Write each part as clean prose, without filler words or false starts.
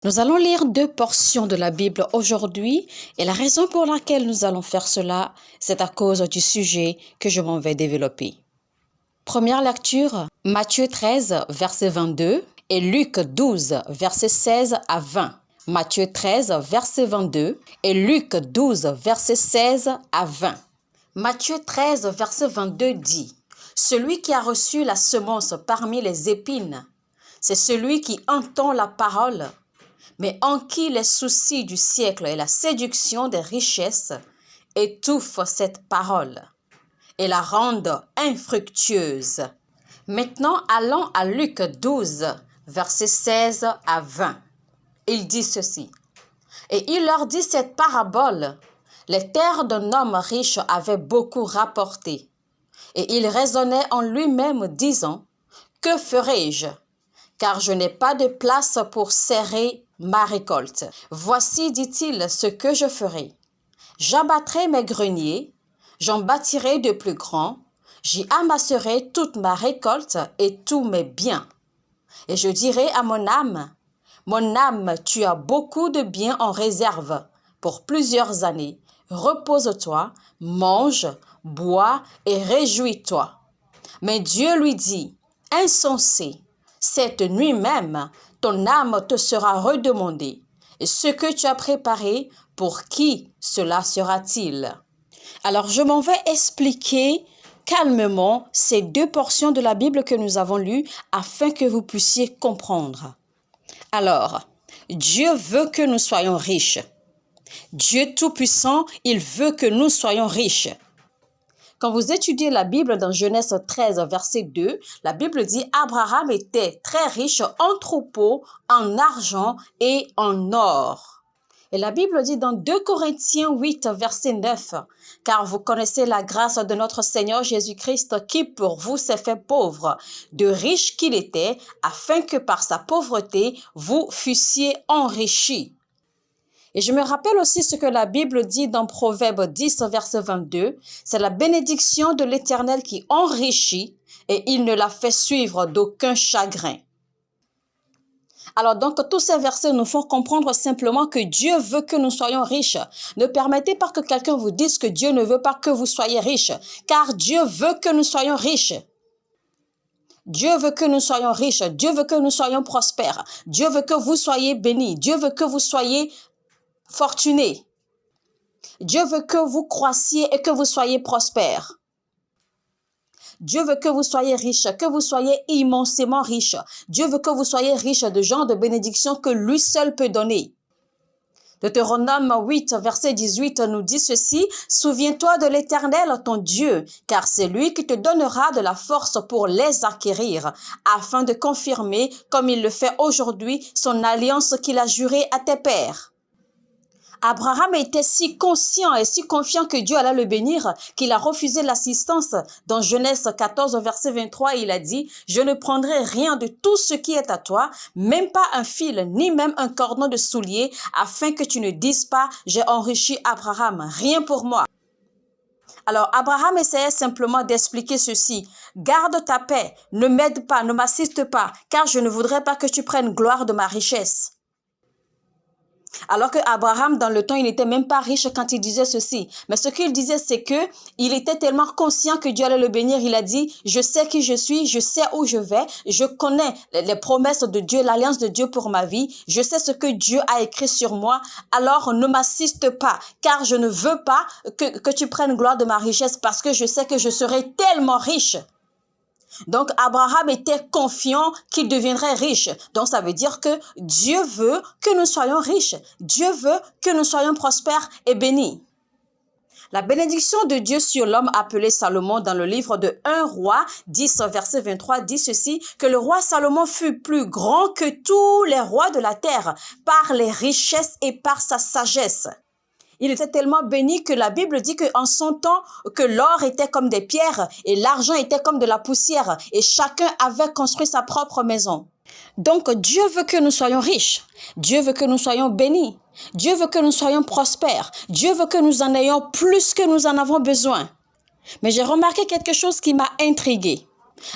Nous allons lire 2 portions de la Bible aujourd'hui et la raison pour laquelle nous allons faire cela, c'est à cause du sujet que je m'en vais développer. Première lecture, Matthieu 13, verset 22 et Luc 12, verset 16 à 20. Matthieu 13, verset 22 et Luc 12, verset 16 à 20. Matthieu 13, verset 22 dit « Celui qui a reçu la semence parmi les épines, c'est celui qui entend la parole, mais en qui les soucis du siècle et la séduction des richesses étouffent cette parole et la rendent infructueuse. » Maintenant, allons à Luc 12, versets 16 à 20. Il dit ceci. « Et il leur dit cette parabole. Les terres d'un homme riche avaient beaucoup rapporté. Et il raisonnait en lui-même, disant, « Que ferai-je? Car je n'ai pas de place pour serrer ma récolte. Voici, dit-il, ce que je ferai. J'abattrai mes greniers, j'en bâtirai de plus grands, j'y amasserai toute ma récolte et tous mes biens. Et je dirai à mon âme, tu as beaucoup de biens en réserve pour plusieurs années. Repose-toi, mange, bois et réjouis-toi. Mais Dieu lui dit, insensé, cette nuit même, ton âme te sera redemandée. Et ce que tu as préparé, pour qui cela sera-t-il? » Alors, je m'en vais expliquer calmement ces 2 portions de la Bible que nous avons lues afin que vous puissiez comprendre. Alors, Dieu veut que nous soyons riches. Dieu Tout-Puissant, il veut que nous soyons riches. Quand vous étudiez la Bible dans Genèse 13, verset 2, la Bible dit « Abraham était très riche en troupeaux, en argent et en or. » Et la Bible dit dans 2 Corinthiens 8, verset 9, « Car vous connaissez la grâce de notre Seigneur Jésus-Christ qui pour vous s'est fait pauvre, de riche qu'il était, afin que par sa pauvreté vous fussiez enrichis. » Et je me rappelle aussi ce que la Bible dit dans Proverbe 10, verset 22, c'est la bénédiction de l'Éternel qui enrichit et il ne la fait suivre d'aucun chagrin. Alors donc, tous ces versets nous font comprendre simplement que Dieu veut que nous soyons riches. Ne permettez pas que quelqu'un vous dise que Dieu ne veut pas que vous soyez riches, car Dieu veut que nous soyons riches. Dieu veut que nous soyons riches, Dieu veut que nous soyons prospères, Dieu veut que vous soyez bénis, Dieu veut que vous soyez fortunés. Dieu veut que vous croissiez et que vous soyez prospères. Dieu veut que vous soyez riches, que vous soyez immensément riches. Dieu veut que vous soyez riches de genre de bénédiction que lui seul peut donner. Deutéronome 8, verset 18 nous dit ceci, « Souviens-toi de l'Éternel, ton Dieu, car c'est lui qui te donnera de la force pour les acquérir, afin de confirmer, comme il le fait aujourd'hui, son alliance qu'il a jurée à tes pères. » Abraham était si conscient et si confiant que Dieu allait le bénir qu'il a refusé l'assistance. Dans Genèse 14, verset 23, il a dit « Je ne prendrai rien de tout ce qui est à toi, même pas un fil, ni même un cordon de soulier, afin que tu ne dises pas « J'ai enrichi Abraham, rien pour moi. » Alors, Abraham essayait simplement d'expliquer ceci. « Garde ta paix, ne m'aide pas, ne m'assiste pas, car je ne voudrais pas que tu prennes gloire de ma richesse. » Alors que Abraham, dans le temps, il n'était même pas riche quand il disait ceci. Mais ce qu'il disait, c'est que il était tellement conscient que Dieu allait le bénir. Il a dit, je sais qui je suis, je sais où je vais, je connais les promesses de Dieu, l'alliance de Dieu pour ma vie. Je sais ce que Dieu a écrit sur moi. Alors ne m'assiste pas, car je ne veux pas que tu prennes gloire de ma richesse parce que je sais que je serai tellement riche. Donc, Abraham était confiant qu'il deviendrait riche. Donc, ça veut dire que Dieu veut que nous soyons riches. Dieu veut que nous soyons prospères et bénis. La bénédiction de Dieu sur l'homme appelé Salomon dans le livre de 1 Roi 10, verset 23 dit ceci, que le roi Salomon fut plus grand que tous les rois de la terre par les richesses et par sa sagesse. Il était tellement béni que la Bible dit qu'en son temps, que l'or était comme des pierres et l'argent était comme de la poussière et chacun avait construit sa propre maison. Donc, Dieu veut que nous soyons riches. Dieu veut que nous soyons bénis. Dieu veut que nous soyons prospères. Dieu veut que nous en ayons plus que nous en avons besoin. Mais j'ai remarqué quelque chose qui m'a intriguée.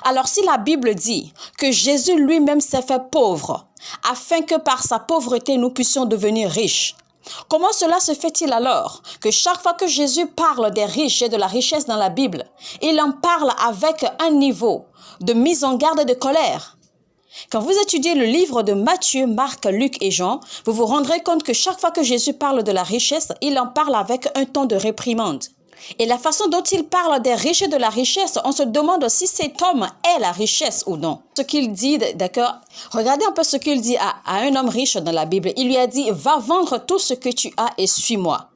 Alors si la Bible dit que Jésus lui-même s'est fait pauvre, afin que par sa pauvreté nous puissions devenir riches, comment cela se fait-il alors que chaque fois que Jésus parle des riches et de la richesse dans la Bible, il en parle avec un niveau de mise en garde et de colère? Quand vous étudiez le livre de Matthieu, Marc, Luc et Jean, vous vous rendrez compte que chaque fois que Jésus parle de la richesse, il en parle avec un ton de réprimande. Et la façon dont il parle des riches et de la richesse, on se demande si cet homme est la richesse ou non. Ce qu'il dit, d'accord, regardez un peu ce qu'il dit à un homme riche dans la Bible. Il lui a dit, va vendre tout ce que tu as et suis-moi.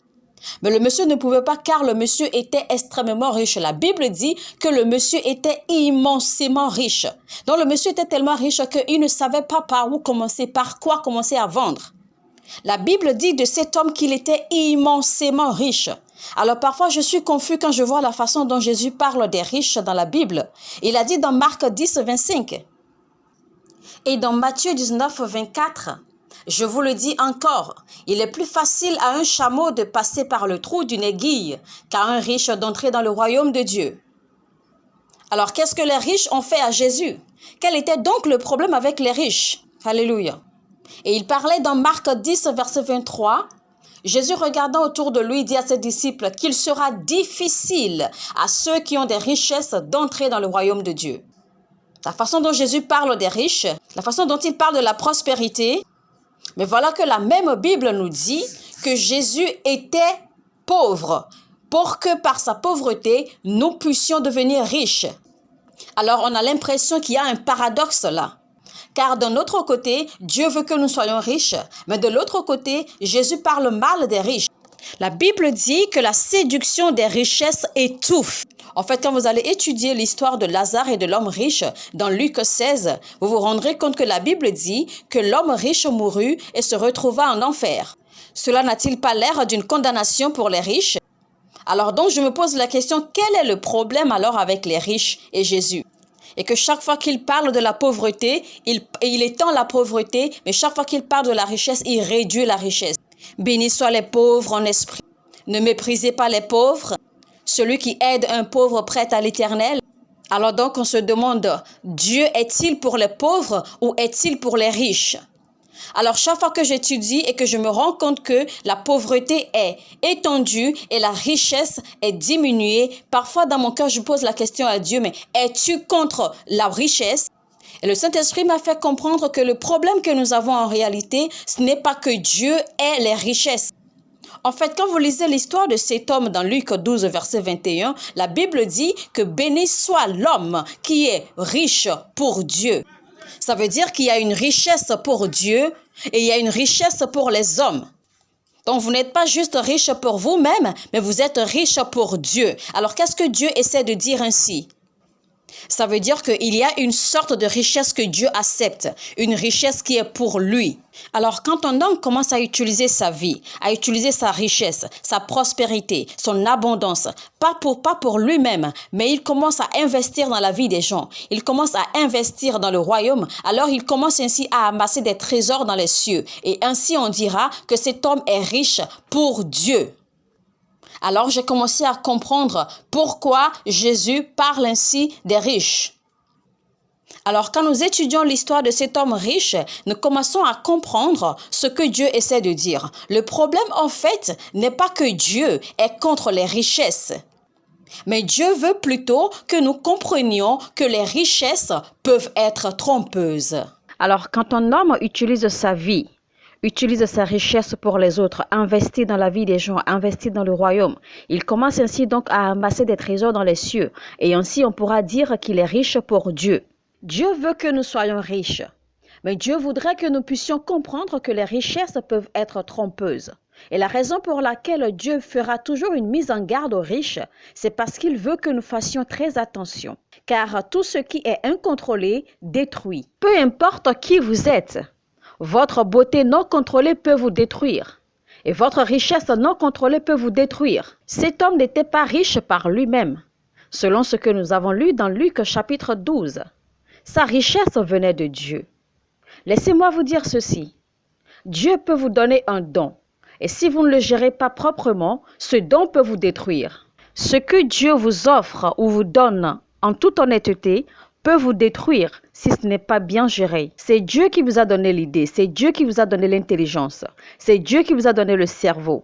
Mais le monsieur ne pouvait pas car le monsieur était extrêmement riche. La Bible dit que le monsieur était immensément riche. Donc le monsieur était tellement riche qu'il ne savait pas par où commencer, par quoi commencer à vendre. La Bible dit de cet homme qu'il était immensément riche. Alors parfois je suis confus quand je vois la façon dont Jésus parle des riches dans la Bible. Il a dit dans Marc 10, 25 et dans Matthieu 19, 24, je vous le dis encore, il est plus facile à un chameau de passer par le trou d'une aiguille qu'à un riche d'entrer dans le royaume de Dieu. Alors qu'est-ce que les riches ont fait à Jésus? Quel était donc le problème avec les riches? Alléluia. Et il parlait dans Marc 10, verset 23, Jésus regardant autour de lui dit à ses disciples qu'il sera difficile à ceux qui ont des richesses d'entrer dans le royaume de Dieu. La façon dont Jésus parle des riches, la façon dont il parle de la prospérité, mais voilà que la même Bible nous dit que Jésus était pauvre pour que par sa pauvreté, nous puissions devenir riches. Alors on a l'impression qu'il y a un paradoxe là. Car d'un autre côté, Dieu veut que nous soyons riches, mais de l'autre côté, Jésus parle mal des riches. La Bible dit que la séduction des richesses étouffe. En fait, quand vous allez étudier l'histoire de Lazare et de l'homme riche dans Luc 16, vous vous rendrez compte que la Bible dit que l'homme riche mourut et se retrouva en enfer. Cela n'a-t-il pas l'air d'une condamnation pour les riches? Alors donc, je me pose la question, quel est le problème alors avec les riches et Jésus? Et que chaque fois qu'il parle de la pauvreté, il étend la pauvreté, mais chaque fois qu'il parle de la richesse, il réduit la richesse. Bénis soient les pauvres en esprit. Ne méprisez pas les pauvres. Celui qui aide un pauvre prête à l'Éternel. Alors donc on se demande, Dieu est-il pour les pauvres ou est-il pour les riches? Alors chaque fois que j'étudie et que je me rends compte que la pauvreté est étendue et la richesse est diminuée, parfois dans mon cœur je pose la question à Dieu, mais es-tu contre la richesse? Et le Saint-Esprit m'a fait comprendre que le problème que nous avons en réalité, ce n'est pas que Dieu ait les richesses. En fait, quand vous lisez l'histoire de cet homme dans Luc 12, verset 21, la Bible dit que béni soit l'homme qui est riche pour Dieu. Ça veut dire qu'il y a une richesse pour Dieu et il y a une richesse pour les hommes. Donc, vous n'êtes pas juste riche pour vous-même, mais vous êtes riche pour Dieu. Alors, qu'est-ce que Dieu essaie de dire ainsi? Ça veut dire qu'il y a une sorte de richesse que Dieu accepte, une richesse qui est pour lui. Alors, quand un homme commence à utiliser sa vie, à utiliser sa richesse, sa prospérité, son abondance, pas pour lui-même, mais il commence à investir dans la vie des gens, il commence à investir dans le royaume, alors il commence ainsi à amasser des trésors dans les cieux. Et ainsi, on dira que cet homme est riche pour Dieu. Alors j'ai commencé à comprendre pourquoi Jésus parle ainsi des riches. Alors quand nous étudions l'histoire de cet homme riche, nous commençons à comprendre ce que Dieu essaie de dire. Le problème en fait n'est pas que Dieu est contre les richesses, mais Dieu veut plutôt que nous comprenions que les richesses peuvent être trompeuses. Alors quand un homme utilise sa vie, utilise sa richesse pour les autres, investit dans la vie des gens, investit dans le royaume. Il commence ainsi donc à amasser des trésors dans les cieux. Et ainsi, on pourra dire qu'il est riche pour Dieu. Dieu veut que nous soyons riches. Mais Dieu voudrait que nous puissions comprendre que les richesses peuvent être trompeuses. Et la raison pour laquelle Dieu fera toujours une mise en garde aux riches, c'est parce qu'il veut que nous fassions très attention. Car tout ce qui est incontrôlé détruit. Peu importe qui vous êtes, votre beauté non contrôlée peut vous détruire. Et votre richesse non contrôlée peut vous détruire. Cet homme n'était pas riche par lui-même, selon ce que nous avons lu dans Luc chapitre 12. Sa richesse venait de Dieu. Laissez-moi vous dire ceci. Dieu peut vous donner un don. Et si vous ne le gérez pas proprement, ce don peut vous détruire. Ce que Dieu vous offre ou vous donne en toute honnêteté peut vous détruire si ce n'est pas bien géré. C'est Dieu qui vous a donné l'idée, c'est Dieu qui vous a donné l'intelligence, c'est Dieu qui vous a donné le cerveau.